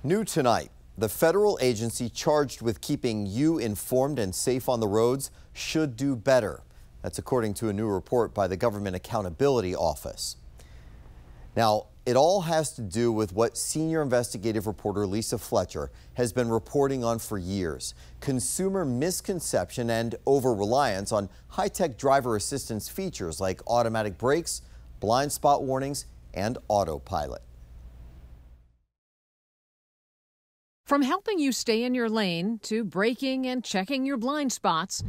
New tonight, the federal agency charged with keeping you informed and safe on the roads should do better. That's according to a new report by the Government Accountability Office. Now, it all has to do with what senior investigative reporter Lisa Fletcher has been reporting on for years: consumer misconception and over-reliance on high-tech driver assistance features like automatic brakes, blind spot warnings, and autopilot. From helping you stay in your lane to braking and checking your blind spots,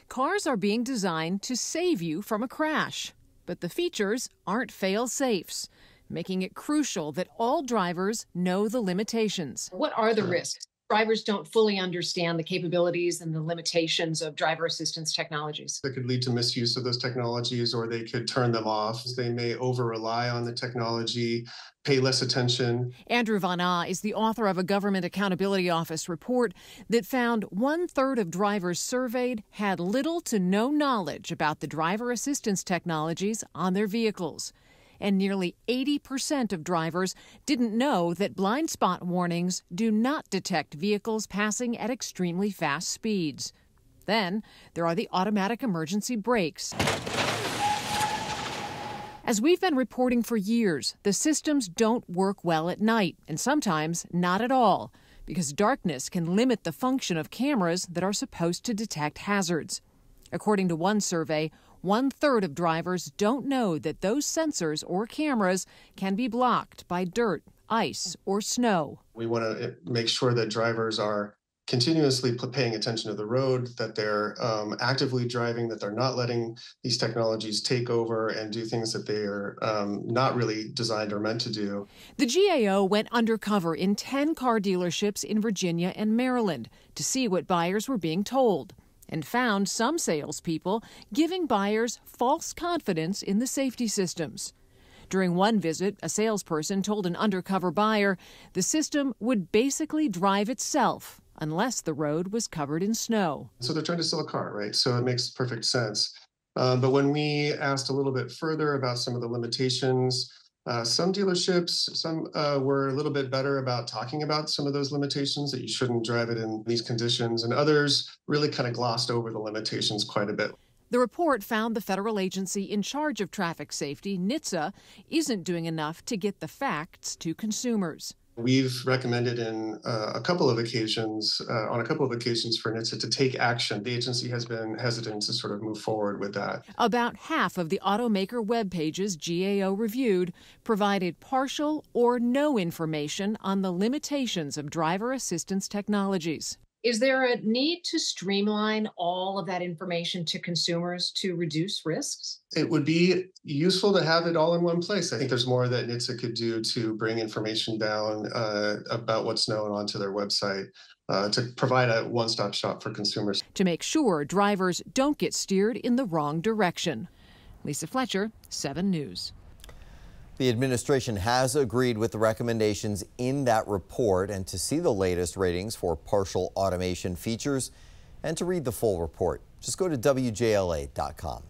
cars are being designed to save you from a crash. But the features aren't fail-safes, making it crucial that all drivers know the limitations. What are the risks? Drivers don't fully understand the capabilities and the limitations of driver assistance technologies. That could lead to misuse of those technologies, or they could turn them off. They may over-rely on the technology, pay less attention. Andrew Van Ah is the author of a Government Accountability Office report that found 1/3 of drivers surveyed had little to no knowledge about the driver assistance technologies on their vehicles. And nearly 80% of drivers didn't know that blind spot warnings do not detect vehicles passing at extremely fast speeds. Then there are the automatic emergency brakes. As we've been reporting for years, the systems don't work well at night, and sometimes not at all, because darkness can limit the function of cameras that are supposed to detect hazards. According to one survey, 1/3 of drivers don't know that those sensors or cameras can be blocked by dirt, ice, or snow. We want to make sure that drivers are continuously paying attention to the road, that they're actively driving, that they're not letting these technologies take over and do things that they are not really designed or meant to do. The GAO went undercover in 10 car dealerships in Virginia and Maryland to see what buyers were being told, and found some salespeople giving buyers false confidence in the safety systems. During one visit, a salesperson told an undercover buyer the system would basically drive itself unless the road was covered in snow. So they're trying to sell a car, right? So it makes perfect sense. But when we asked a little bit further about some of the limitations, some dealerships, were a little bit better about talking about some of those limitations, that you shouldn't drive it in these conditions, and others really kind of glossed over the limitations quite a bit. The report found the federal agency in charge of traffic safety, NHTSA, isn't doing enough to get the facts to consumers. We've recommended on a couple of occasions for NHTSA to take action. The agency has been hesitant to sort of move forward with that. About half of the automaker web pages GAO reviewed provided partial or no information on the limitations of driver assistance technologies. Is there a need to streamline all of that information to consumers to reduce risks? It would be useful to have it all in one place. I think there's more that NHTSA could do to bring information down about what's known onto their website to provide a one-stop shop for consumers. To make sure drivers don't get steered in the wrong direction. Lisa Fletcher, 7 News. The administration has agreed with the recommendations in that report, and to see the latest ratings for partial automation features and to read the full report, just go to WJLA.com.